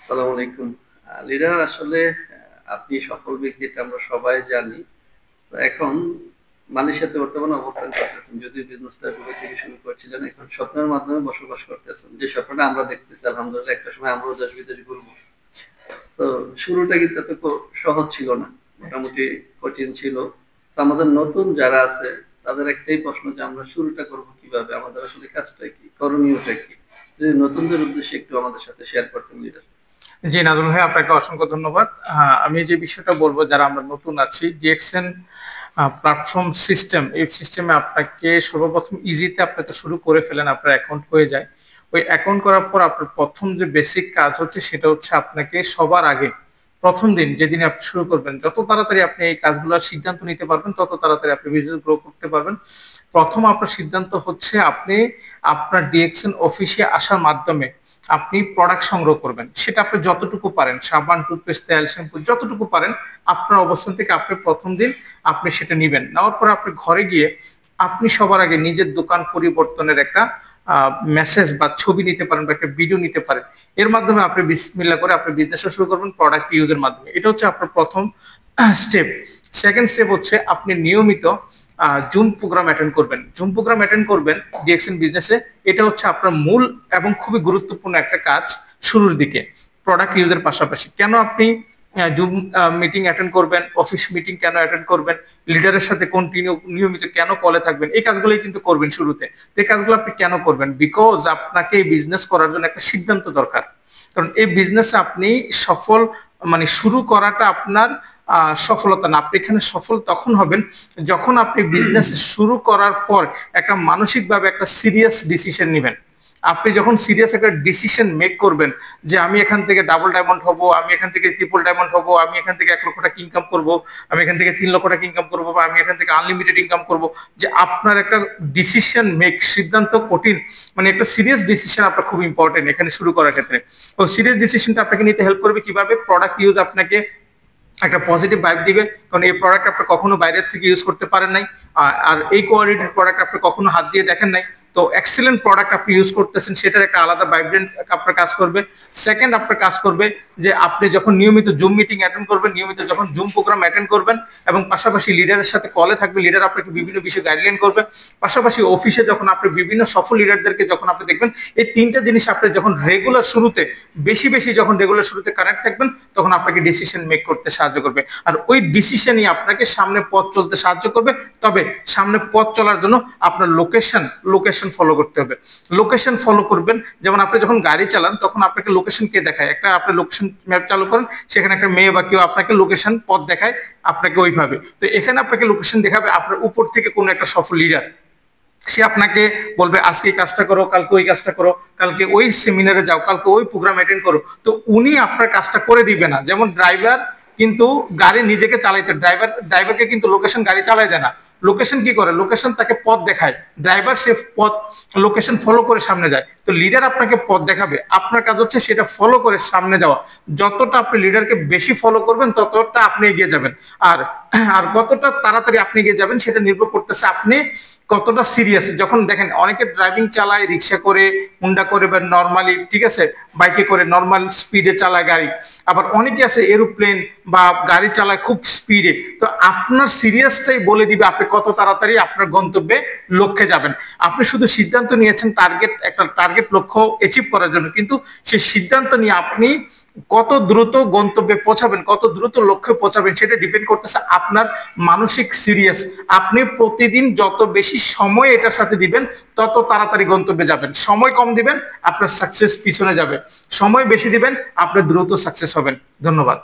আসসালামু আলাইকুম। লিডার আসলে আপনি সফল ব্যক্তি এটা আমরা সবাই জানি। তো এখন মালয়েশিয়াতে বর্তমানে অবস্থান করতেছেন। যদিও বিজনেসটা দুবাই থেকে শুরু করছিলেন, এখন স্বপ্নের মাধ্যমে বসবাস করতেছেন। যে স্বপ্নটা আমরা দেখতেছি আলহামদুলিল্লাহ একটা সময় আমরাও দেশ বিদেশ ঘুরবো। তো শুরুটা কিন্তু এত সহজ ছিল না, মোটামুটি কঠিন ছিল। তো আমাদের নতুন যারা আছে তাদের একটাই প্রশ্ন যে আমরা শুরুটা করব কিভাবে, আমাদের আসলে কাজটা কি, করণীয়টা কি? যদি নতুনদের উদ্দেশ্যে একটু আমাদের সাথে শেয়ার করতেন লিডার। জি নাজমুল ভাই, আপনাকে অসংখ্য ধন্যবাদ। আমি যে বিষয়টা বলবো, যারা আমরা নতুন আছি, ডিএক্সএন প্ল্যাটফর্ম সিস্টেম, এই সিস্টেমে আপনাকে সর্বপ্রথম ইজিতে আপনি তো শুরু করে ফেলেন, আপনার অ্যাকাউন্ট হয়ে যায়। ওই অ্যাকাউন্ট করার পর আপনার প্রথম যে বেসিক কাজ হচ্ছে সেটা হচ্ছে আপনাকে সবার আগে প্রথম দিন যেদিন আপনি শুরু করবেন, যত তাড়াতাড়ি আপনি এই কাজগুলোর সিদ্ধান্ত নিতে পারবেন তত তাড়াতাড়ি আপনি বিজনেস গ্রো করতে পারবেন। প্রথম আপনার সিদ্ধান্ত হচ্ছে আপনি আপনার ডিএক্সএন অফিসে আসার মাধ্যমে আপনি প্রোডাক্ট সংগ্রহ করবেন। সেটা আপনি যতটুকু পারেন, সাবান, টুথপেস্ট, তেল, শ্যাম্পু যতটুকু পারেন, আপনার অবস্থান থেকে আপনি প্রথম দিন আপনি সেটা নিবেন। নেওয়ার পর আপনি ঘরে গিয়ে আপনি সবার আগে নিজের দোকান পরিবর্তনের একটা মেসেজ বা ছবি নিতে পারেন বা একটা ভিডিও নিতে পারেন। এর মাধ্যমে আপনি বিসমিল্লাহ করে আপনি বিজনেসটা শুরু করবেন প্রোডাক্ট ইউজের মাধ্যমে। এটা হচ্ছে আপনার প্রথম স্টেপ। সেকেন্ড স্টেপ হচ্ছে আপনি নিয়মিত জুম প্রোগ্রাম অ্যাটেন্ড করবেন। জুম প্রোগ্রাম অ্যাটেন্ড করবেন ডিএক্সএন বিজনেসে। এটা হচ্ছে আপনার মূল এবং খুবই গুরুত্বপূর্ণ একটা কাজ শুরুর দিকে প্রোডাক্ট ইউজের পাশাপাশি। কেন আপনি জুম মিটিং অ্যাটেন্ড করবেন, অফিস মিটিং কেন অ্যাটেন্ড করবেন, লিডারের সাথে কন্টিনিউ নিয়মিত কেন কলে থাকবেন, এই কাজগুলোই কিন্তু করবেন শুরুতে। তো এই কাজগুলো আপনি কেন করবেন? বিকজ আপনাকে এই বিজনেস করার জন্য একটা সিদ্ধান্ত দরকার। কারণ এই বিজনেসে আপনি সফল, মানে শুরু করাটা আপনার সফলতা না, আপনি এখানে সফল তখন হবেন যখন আপনি বিজনেস শুরু করার পর একটা মানসিকভাবে একটা সিরিয়াস ডিসিশন নেবেন। আপনি যখন সিরিয়াস একটা ডিসিশন মেক করবেন যে আমি এখান থেকে ডাবল ডায়মন্ড হব, আমি এখান থেকে ট্রিপল ডায়মন্ড হব, আমি এখান থেকে 1 লক্ষ টাকা ইনকাম করব, আমি এখান থেকে 3 লক্ষ টাকা ইনকাম করবো, বা আমি এখান থেকে আনলিমিটেড ইনকাম করব, যে আপনার একটা ডিসিশন মেক, সিদ্ধান্ত কঠিন, মানে একটা সিরিয়াস ডিসিশন আপনার খুব ইম্পর্টেন্ট এখানে শুরু করার ক্ষেত্রে। তো সিরিয়াস ডিসিশনটা আপনাকে নিতে হেল্প করবে কিভাবে? প্রোডাক্ট ইউজ আপনাকে একটা পজিটিভ ভাইব দিবে, কারণ এই প্রোডাক্ট আপনি কখনো বাইরের থেকে ইউজ করতে পারেন নাই, আর এই কোয়ালিটির প্রোডাক্ট আপনি কখনো হাত দিয়ে দেখেন নাই। তো এক্সিলেন্ট প্রোডাক্ট আপনি ইউজ করতেছেন, সেটার একটা আলাদা ভাইব্রেন্ট আপনার কাজ করবে। সেকেন্ড আপনার কাজ করবে যে আপনি যখন নিয়মিত জুম মিটিং অ্যাটেন্ড করবেন, নিয়মিত যখন জুম প্রোগ্রাম অ্যাটেন্ড করবেন এবং পাশাপাশি লিডারের সাথে কলে থাকবে, লিডার আপনাকে বিভিন্ন বিষয়ে গাইডলাইন করবে। পাশাপাশি অফিসে যখন আপনি বিভিন্ন সফল লিডারদেরকে যখন আপনি দেখবেন, এই তিনটা জিনিস আপনি যখন রেগুলার শুরুতে বেশি বেশি যখন রেগুলার শুরুতে কানেক্ট থাকবেন, তখন আপনাকে ডিসিশন মেক করতে সাহায্য করবে। আর ওই ডিসিশনই আপনাকে সামনে পথ চলতে সাহায্য করবে। তবে সামনে পথ চলার জন্য আপনার লোকেশন ফলো করতে হবে। লোকেশন ফলো করবেন, যেমন আপনি যখন গাড়ি চালান তখন আপনাকে লোকেশন কে দেখায়? একটা আপনি লোকেশন ম্যাপ চালু করেন, সেখানে একটা মেয়ে বা কেউ আপনাকে লোকেশন পথ দেখায় আপনাকে ওইভাবে। তো এখানে আপনাকে লোকেশন দেখাবে আপনার উপর থেকে কোনো একটা সফল লিডার। সে আপনাকে বলবে আজকে এই কাজটা করো, কালকে ওই কাজটা করো, কালকে ওই সেমিনারে যাও, কালকে ওই প্রোগ্রাম অ্যাটেন্ড করো। তো উনি আপনার কাজটা করে দিবে না। যেমন ড্রাইভার কিন্তু গাড়ি নিজেকে চালাইতে, ড্রাইভারকে কিন্তু লোকেশন গাড়ি চালাই দেয় না। লোকেশন কি করে? লোকেশন তাকে পথ দেখায়। ড্রাইভার সে পথ লোকেশন ফলো করে সামনে যায়। তো লিডার আপনাকে পথ দেখাবে, আপনার কাজ হচ্ছে সেটা ফলো করে সামনে যাওয়া। যতটা আপনি লিডারকে বেশি ফলো করবেন ততটা আপনি এগিয়ে যাবেন। আর আর কতটা তাড়াতাড়ি আপনি এগিয়ে যাবেন সেটা নির্ভর করতেছে আপনি কতটা সিরিয়াস। যখন দেখেন অনেকে ড্রাইভিং চালায়, রিক্সা করে, হুন্ডা করে, বা নর্মালি, ঠিক আছে, বাইকে করে নর্মাল স্পিডে চালায় গাড়ি। আবার অনেকে আছে এরোপ্লেন বা গাড়ি চালায় খুব স্পিডে। তো আপনার সিরিয়াসটাই বলে দিবে আপনি কত তাড়াতাড়ি আপনার গন্তব্যে লক্ষ্যে যাবেন। আপনি শুধু সিদ্ধান্ত নিয়েছেন একটা টার্গেট লক্ষ্য অ্যাচিভ করার জন্য, কিন্তু সেই সিদ্ধান্ত নিয়ে আপনি কত দ্রুত গন্তব্যে পৌঁছাবেন, কত দ্রুত লক্ষ্যে পৌঁছাবেন, সেটা ডিপেন্ড করতেছে আপনার মানসিক সিরিয়াস। আপনি প্রতিদিন যত বেশি সময় এটার সাথে দিবেন তত তাড়াতাড়ি গন্তব্যে যাবেন। সময় কম দিবেন আপনার সাকসেস পিছনে যাবে, সময় বেশি দিবেন আপনি দ্রুত সাকসেস হবেন। ধন্যবাদ।